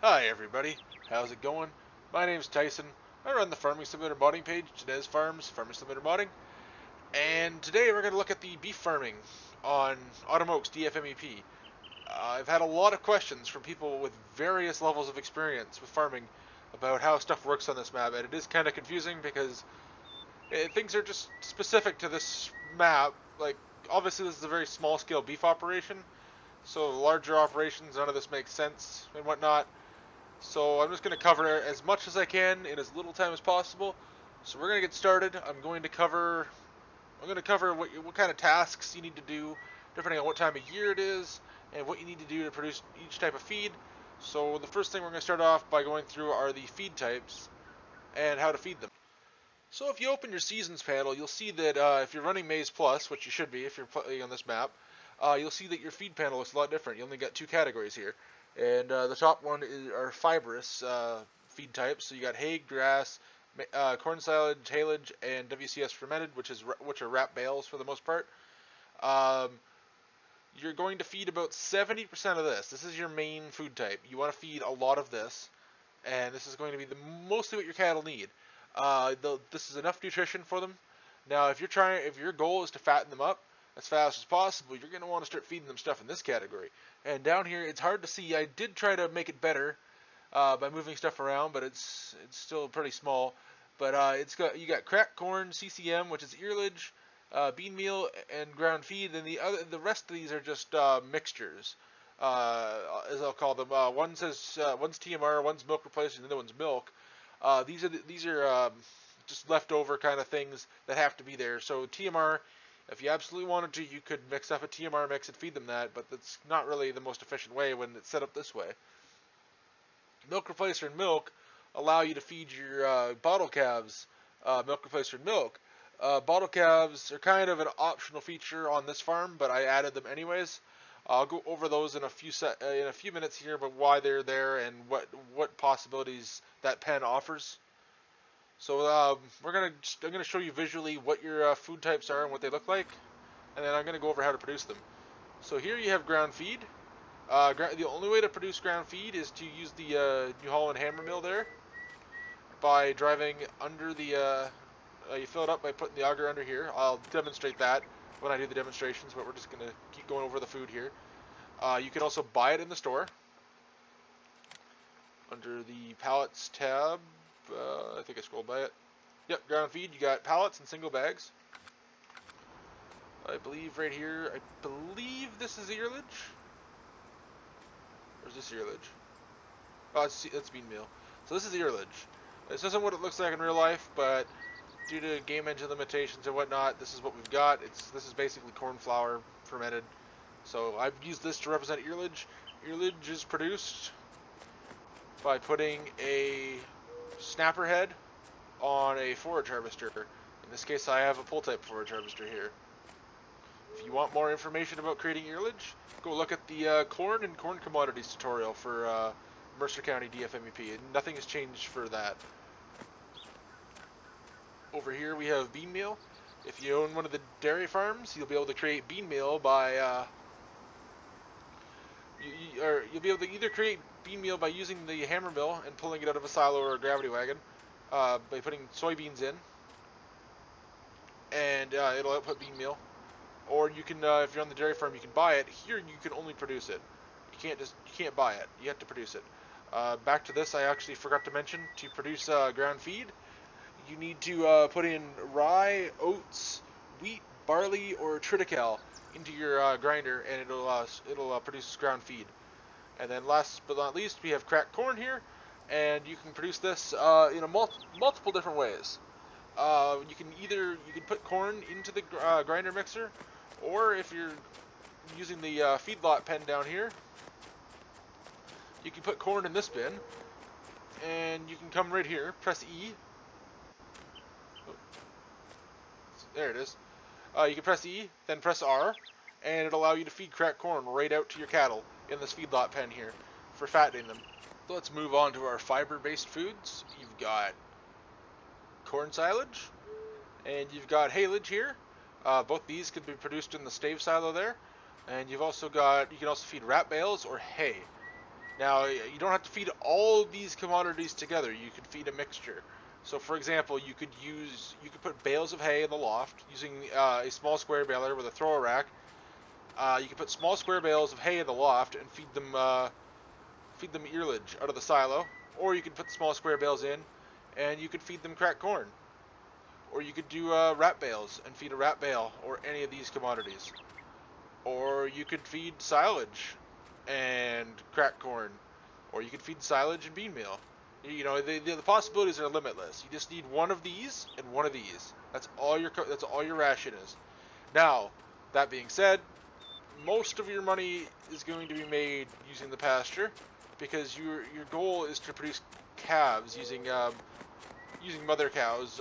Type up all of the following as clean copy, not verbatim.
Hi everybody, how's it going? My name's Tyson. I run the Farming Simulator modding page, Jadez Farms, Farming Simulator Modding, and today we're going to look at the beef farming on Autumn Oaks DFMEP. I've had a lot of questions from people with various levels of experience with farming about how stuff works on this map, and it is kind of confusing because things are just specific to this map. Like, obviously this is a very small scale beef operation, so larger operations, none of this makes sense and whatnot. So I'm just going to cover as much as I can in as little time as possible. So we're going to get started. I'm going to cover what kind of tasks you need to do, depending on what time of year it is, and what you need to do to produce each type of feed. So the first thing we're going to start off by going through are the feed types and how to feed them. So if you open your seasons panel, you'll see that if you're running Maize Plus, which you should be if you're playing on this map, you'll see that your feed panel looks a lot different. You only got two categories here. And the top one are fibrous feed types. So you got hay, grass, corn silage, haylage, and WCS fermented, which are wrap bales for the most part. Um, you're going to feed about 70% of this. This is your main food type. You want to feed a lot of this, and this is going to be mostly what your cattle need. This is enough nutrition for them. Now, if your goal is to fatten them up as fast as possible, you're going to want to start feeding them stuff in this category. And down here, it's hard to see. I did try to make it better by moving stuff around, but it's still pretty small. But you got cracked corn, CCM, which is earlage, bean meal, and ground feed. And the rest of these are just mixtures, as I'll call them. One's TMR, one's milk replacement, and the other one's milk. These are just leftover kind of things that have to be there. So TMR, if you absolutely wanted to, you could mix up a TMR mix and feed them that, but that's not really the most efficient way when it's set up this way. Milk replacer and milk allow you to feed your bottle calves milk replacer and milk. Bottle calves are kind of an optional feature on this farm, but I added them anyways. I'll go over those in a few minutes here, but why they're there and what possibilities that pen offers. So I'm gonna show you visually what your food types are and what they look like, and then I'm gonna go over how to produce them. So here you have ground feed. The only way to produce ground feed is to use the New Holland hammer mill there by driving under the. You fill it up by putting the auger under here. I'll demonstrate that when I do the demonstrations, but we're just gonna keep going over the food here. You can also buy it in the store under the pallets tab. I think I scrolled by it. Yep, ground feed. You got pallets and single bags. I believe right here, I believe this is earlage. Or is this earlage? Oh, that's bean meal. So this is earlage. This isn't what it looks like in real life, but due to game engine limitations and whatnot, this is what we've got. This is basically corn flour fermented. So I've used this to represent earlage. Earlage is produced by putting a snapper head on a forage harvester. In this case, I have a pull-type forage harvester here. If you want more information about creating earlage, go look at the corn and corn commodities tutorial for Mercer County DFMEP. Nothing has changed for that. Over here we have bean meal. If you own one of the dairy farms, you'll be able to create bean meal by you'll be able to either create bean meal by using the hammer mill and pulling it out of a silo or a gravity wagon by putting soybeans in, and it'll output bean meal. Or you can, if you're on the dairy farm, you can buy it. Here, you can only produce it. You can't buy it. You have to produce it. Back to this, I actually forgot to mention, to produce ground feed, you need to put in rye, oats, wheat, barley, or triticale into your grinder, and it'll produce ground feed. And then last but not least, we have cracked corn here, and you can produce this in multiple different ways. You can put corn into the grinder mixer, or if you're using the feedlot pen down here, you can put corn in this bin, and you can come right here, press E. Oh, there it is. You can press E, then press R, and it'll allow you to feed cracked corn right out to your cattle in this feedlot pen here for fattening them. So let's move on to our fiber-based foods. You've got corn silage, and you've got haylage here. Both these could be produced in the stave silo there. And you can also feed wrap bales or hay. Now, you don't have to feed all of these commodities together. You could feed a mixture. So, for example, you could put bales of hay in the loft using a small square baler with a thrower rack. You could put small square bales of hay in the loft and feed them earlage out of the silo, or you could put the small square bales in, and you could feed them cracked corn, or you could do rat bales and feed a rat bale, or any of these commodities, or you could feed silage and cracked corn, or you could feed silage and bean meal. You know, the possibilities are limitless. You just need one of these and one of these. That's all your ration is. Now, that being said, most of your money is going to be made using the pasture, because your goal is to produce calves using mother cows.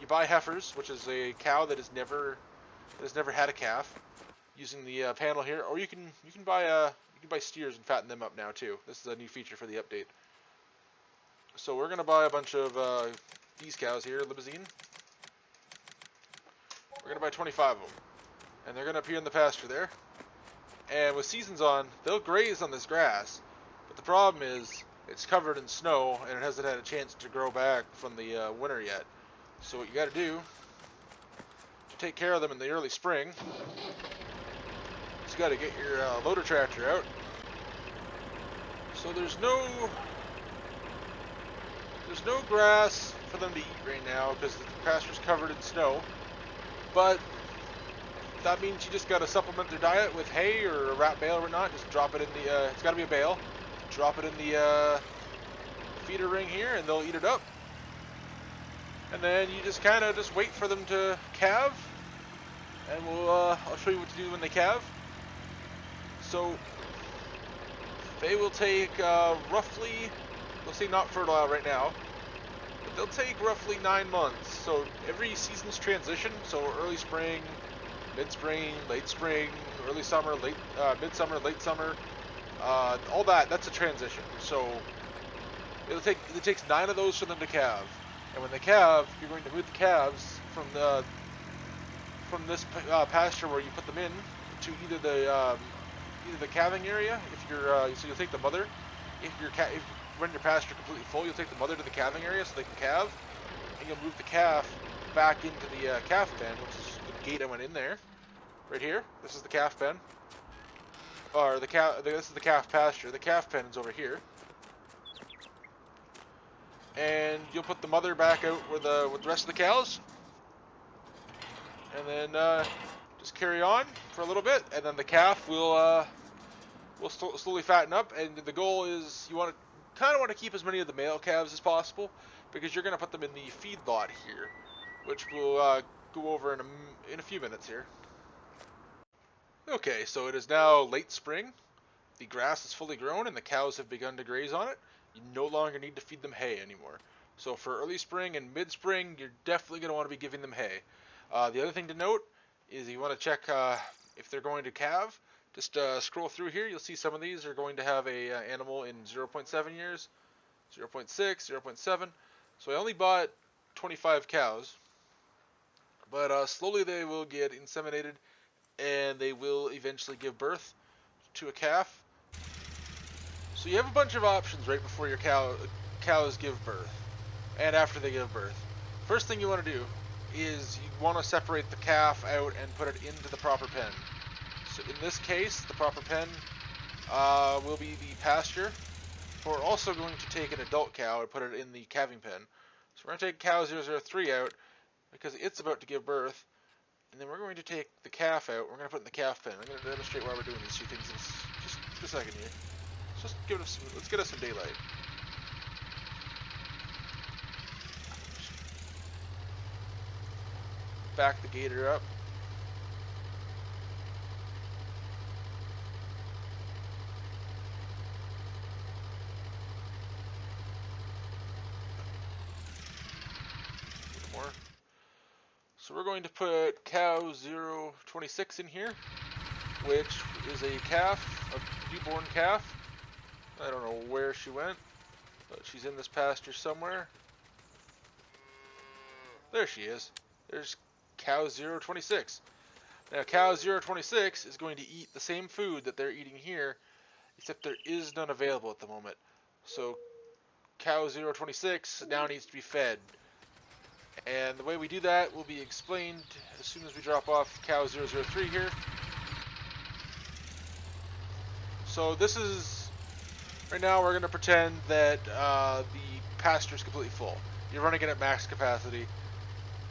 You buy heifers, which is a cow that has never had a calf, using the panel here, or you can buy steers and fatten them up now too. This is a new feature for the update. So we're gonna buy a bunch of these cows here, Limousine. We're gonna buy 25 of them, and they're gonna appear in the pasture there. And with seasons on, they'll graze on this grass, but the problem is it's covered in snow and it hasn't had a chance to grow back from the winter yet. So what you got to do to take care of them in the early spring is you got to get your loader tractor out. So there's no grass for them to eat right now because the pasture's covered in snow, but that means you just got to supplement their diet with hay or a rat bale or whatnot. Just drop it in the, it's got to be a bale. Drop it in the feeder ring here and they'll eat it up. And then you just kind of just wait for them to calve. And I'll show you what to do when they calve. So they will take roughly, they'll say not fertile right now, but they'll take roughly 9 months. So every season's transition, so early spring, mid-spring, late spring, early summer, mid-summer, late summer, all that's a transition. So it takes 9 of those for them to calve, and when they calve, you're going to move the calves from this pasture where you put them in to either the calving area. So you'll take the mother. If you run your pasture completely full, you'll take the mother to the calving area so they can calve, and you'll move the calf back into the calf pen, which is the gate I went in there. Right here, this is the calf pen, or this is the calf pasture. The calf pen is over here, and you'll put the mother back out with the rest of the cows, and then just carry on for a little bit, and then the calf will slowly fatten up. And the goal is you kind of want to keep as many of the male calves as possible, because you're going to put them in the feed lot here, which we'll go over in a few minutes here. Okay, so it is now late spring. The grass is fully grown and the cows have begun to graze on it. You no longer need to feed them hay anymore. So for early spring and mid-spring, you're definitely going to want to be giving them hay. The other thing to note is you want to check if they're going to calve. Just scroll through here. You'll see some of these are going to have a animal in 0.7 years, 0.6, 0.7. So I only bought 25 cows, but slowly they will get inseminated and they will eventually give birth to a calf. So you have a bunch of options right before your cows give birth and after they give birth. First thing you want to do is you want to separate the calf out and put it into the proper pen. So in this case, the proper pen will be the pasture. But we're also going to take an adult cow and put it in the calving pen. So we're going to take cow 003 out because it's about to give birth. And then we're going to take the calf out. We're going to put it in the calf pen. I'm going to demonstrate why we're doing these two things in just a second here. Let's get us some daylight. Back the gator up. A little more. So we're going to put cow 026 in here, which is a calf, a newborn calf. I don't know where she went, but she's in this pasture somewhere. There she is. There's cow 026. Now cow 026 is going to eat the same food that they're eating here, except there is none available at the moment. So cow 026 now needs to be fed. And the way we do that will be explained as soon as we drop off cow 003 here. So this is, right now we're going to pretend that the pasture is completely full. You're running it at max capacity,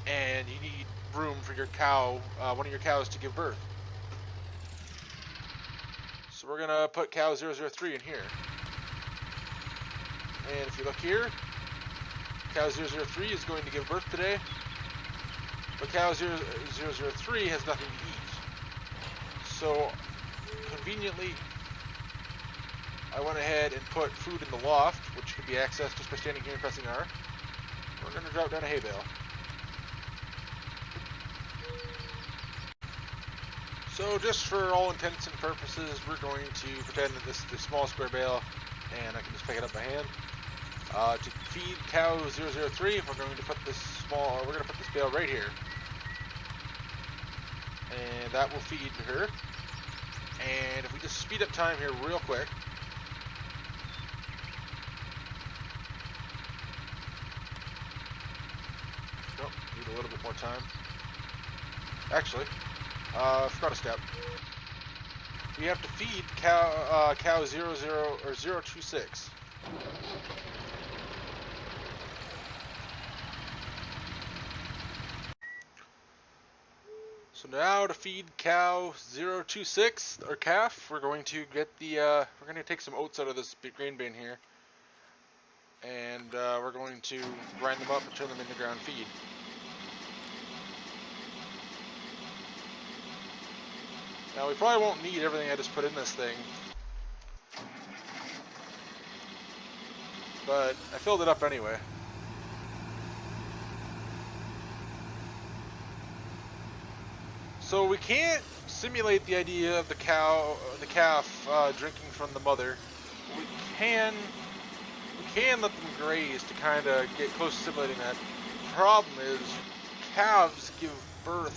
and you need room for your cow, one of your cows to give birth. So we're going to put cow 003 in here. And if you look here, cow 003 is going to give birth today, but cow 003 has nothing to eat. So conveniently, I went ahead and put food in the loft, which can be accessed just by standing here and pressing R. We're going to drop down a hay bale. So just for all intents and purposes, we're going to pretend that this is the small square bale, and I can just pick it up by hand. To feed cow 003, we're going to put this bale right here, and that will feed her. And if we just speed up time here real quick, nope, need a little bit more time. Actually, I forgot a step. We have to feed cow 026. So now to feed cow 026 or calf, we're going to get we're going to take some oats out of this grain bin here, and we're going to grind them up and turn them into ground feed. Now we probably won't need everything I just put in this thing, but I filled it up anyway. So we can't simulate the idea of the calf drinking from the mother. We can let them graze to kind of get close to simulating that. The problem is calves give birth,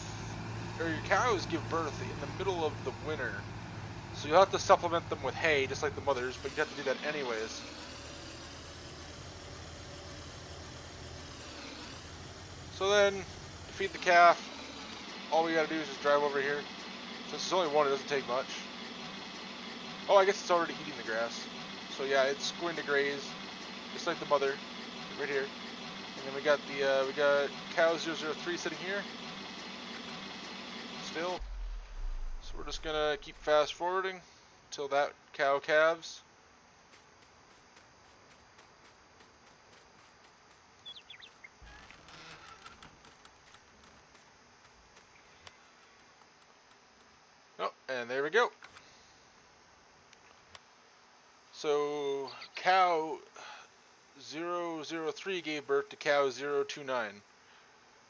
or your cows give birth in the middle of the winter. So you'll have to supplement them with hay, just like the mothers, but you have to do that anyways. So then, to feed the calf, all we gotta do is just drive over here. Since it's only one, it doesn't take much. Oh, I guess it's already eating the grass. So yeah, it's going to graze, just like the mother, right here. And then we got cow 003 sitting here, still. So we're just gonna keep fast forwarding until that cow calves. Oh, and there we go. So cow 003 gave birth to cow 029,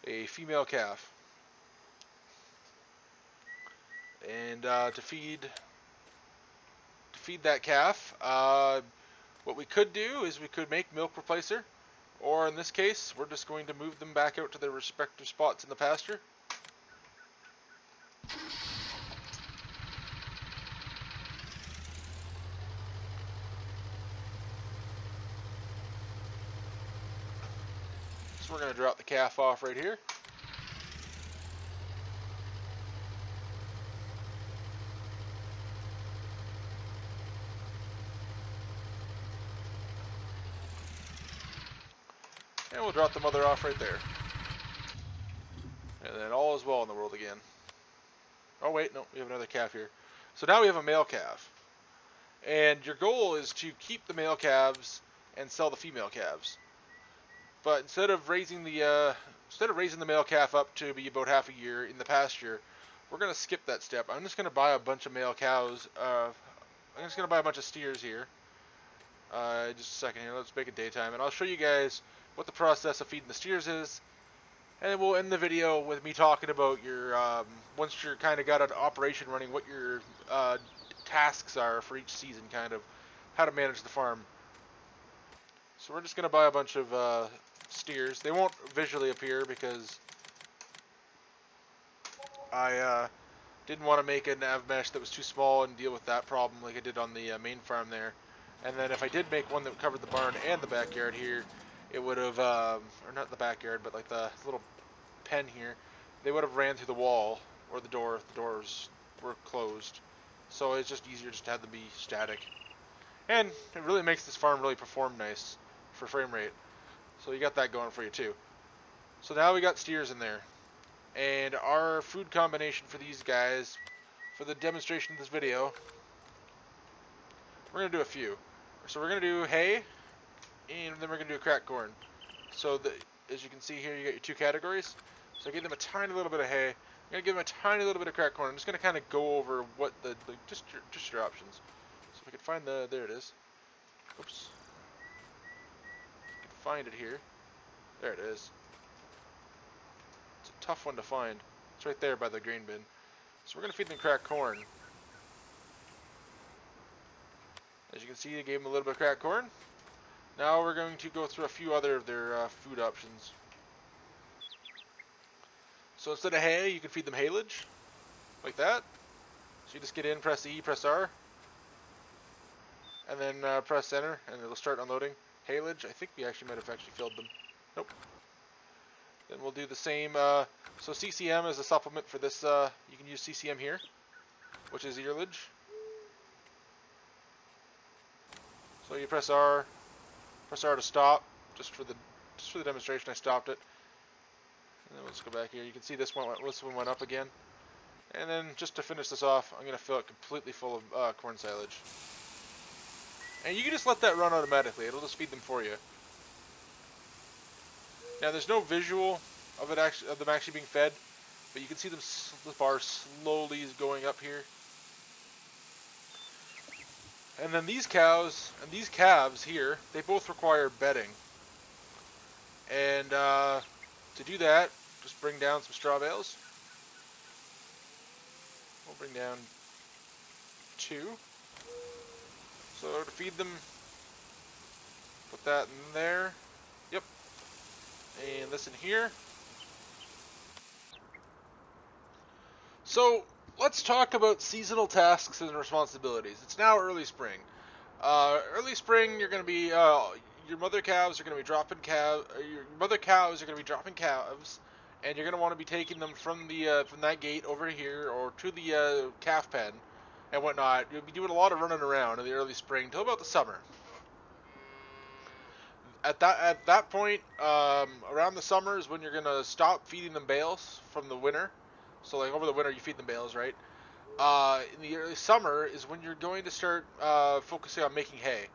a female calf. And to feed that calf, what we could do is we could make milk replacer, or in this case, we're just going to move them back out to their respective spots in the pasture. So we're going to drop the calf off right here. And we'll drop the mother off right there. And then all is well in the world again. Oh wait, no, we have another calf here. So now we have a male calf. And your goal is to keep the male calves and sell the female calves. But instead of raising the male calf up to be about half a year in the pasture, we're going to skip that step. I'm just going to buy a bunch of male cows. I'm just going to buy a bunch of steers here. Just a second here. Let's make it daytime, and I'll show you guys what the process of feeding the steers is. And then we'll end the video with me talking about your, once you're kind of got an operation running, what your tasks are for each season, kind of how to manage the farm. So we're just going to buy a bunch of steers. They won't visually appear because I Didn't want to make a nav mesh that was too small and deal with that problem like I did on the main farm there. And then if I did make one that covered the barn and the backyard here, it would have, or not the backyard, but like the little pen here, they would have ran through the wall or the door if the doors were closed. So it's just easier just to have them be static. And it really makes this farm really perform nice for frame rate. So you got that going for you too. So now we got steers in there. And our food combination for these guys, for the demonstration of this video, we're going to do a few. So we're going to do hay, and then we're going to do cracked corn. So as you can see here, you got your two categories. So I give them a tiny little bit of hay. I'm going to give them a tiny little bit of cracked corn. I'm just going to kind of go over what just your options. So if I can find there it is. Oops. I can find it here. There it is. It's a tough one to find. It's right there by the grain bin. So we're going to feed them cracked corn. As you can see, I gave them a little bit of cracked corn. Now we're going to go through a few other of their food options. So instead of hay, you can feed them haylage, like that. So you just get in, press E, press R, and then press enter, and it'll start unloading. Haylage, I think we might have filled them. Nope. Then we'll do the same. So CCM is a supplement for this. You can use CCM here, which is earlage. So you press R to stop. Just for the demonstration, I stopped it. And then let's go back here. You can see this one went up again. And then just to finish this off, I'm going to fill it completely full of corn silage. And you can just let that run automatically. It'll just feed them for you. Now there's no visual of them actually being fed, but you can see the bar slowly going up here. And then these cows and these calves here, they both require bedding. And to do that, just bring down some straw bales. We'll bring down 2. So to feed them, put that in there. Yep. And this in here. So let's talk about seasonal tasks and responsibilities. It's now early spring. Early spring, you're going to be your mother calves are going to be dropping calves. Your mother cows are going to be dropping calves, and you're going to want to be taking them from that gate over here or to the calf pen and whatnot. You'll be doing a lot of running around in the early spring till about the summer. At that point, around the summer is when you're going to stop feeding them bales from the winter. So like over the winter you feed them bales, right? In the early summer is when you're going to start focusing on making hay.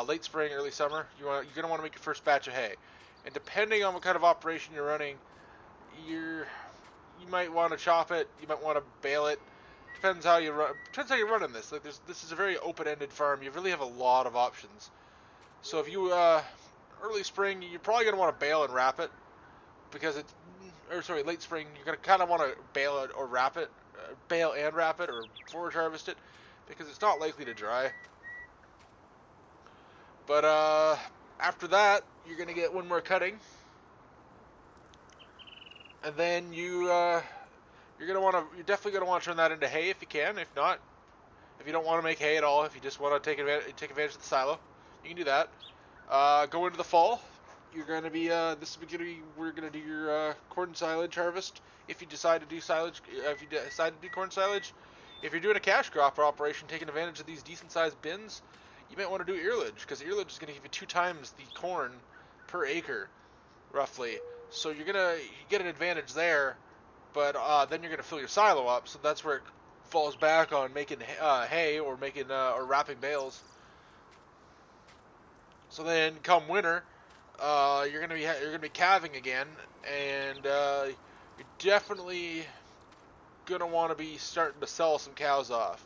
Late spring, early summer, you're going to want to make your first batch of hay. And depending on what kind of operation you're running, you might want to chop it, you might want to bale it. Depends how you're running this. Like this is a very open-ended farm. You really have a lot of options. So if you early spring, you're probably going to want to bale and wrap it because late spring, you're going to kind of want to bale it or wrap it, bale and wrap it or forage harvest it because it's not likely to dry. But after that, you're going to get one more cutting. And then you're definitely going to want to turn that into hay if you can. If not, if you don't want to make hay at all, if you just want to take advantage of the silo, you can do that. Go into the fall. You're going to be we're going to do your corn silage harvest if you decide to do silage. If you decide to do corn silage, if you're doing a cash crop operation, taking advantage of these decent sized bins, you might want to do earlage because earlage is going to give you 2 times the corn per acre, roughly. So you're going to get an advantage there, but then you're going to fill your silo up. So that's where it falls back on making hay or making or wrapping bales. So then come winter, you're gonna be calving again, and you're definitely gonna want to be starting to sell some cows off.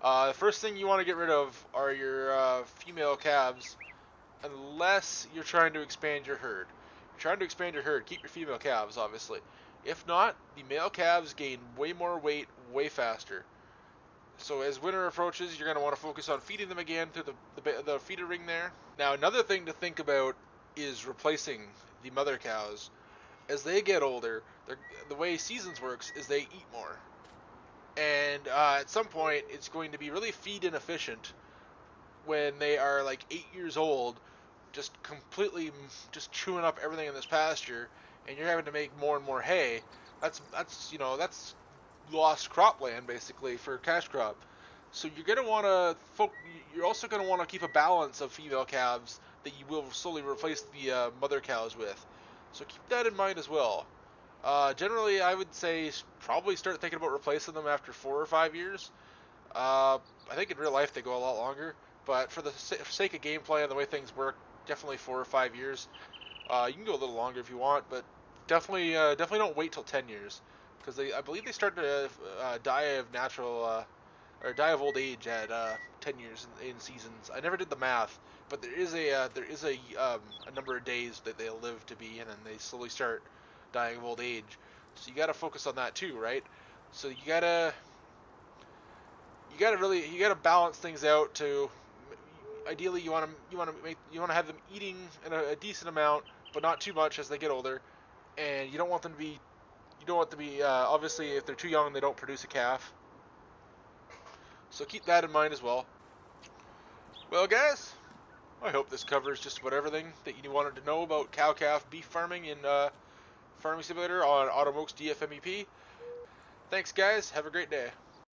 The first thing you want to get rid of are your female calves, unless you're trying to expand your herd. If you're trying to expand your herd, keep your female calves, obviously. If not, the male calves gain way more weight way faster. So as winter approaches, you're going to want to focus on feeding them again through the feeder ring there. Now another thing to think about is replacing the mother cows. As they get older, the way seasons works is they eat more. and at some point it's going to be really feed inefficient when they are like 8 years old, just completely just chewing up everything in this pasture, and you're having to make more and more hay. That's lost cropland basically for cash crop. So you're gonna want to you're also gonna want to keep a balance of female calves that you will slowly replace the mother cows with. So keep that in mind as well. Generally, I would say probably start thinking about replacing them after 4 or 5 years. I think in real life they go a lot longer, but for the sake of gameplay and the way things work, definitely 4 or 5 years. You can go a little longer if you want, but definitely don't wait till 10 years, because I believe they start to die of natural or die of old age at 10 years in seasons. I never did the math, but there is a number of days that they'll live to be, and then they slowly start dying of old age. So you got to focus on that too, right? So you gotta balance things out to. Ideally, you want to have them eating in a decent amount, but not too much as they get older, and you don't want them to be obviously if they're too young they don't produce a calf. So keep that in mind as well. Well, guys, I hope this covers just about everything that you wanted to know about cow-calf beef farming in Farming Simulator on Automokes DFMEP. Thanks, guys. Have a great day.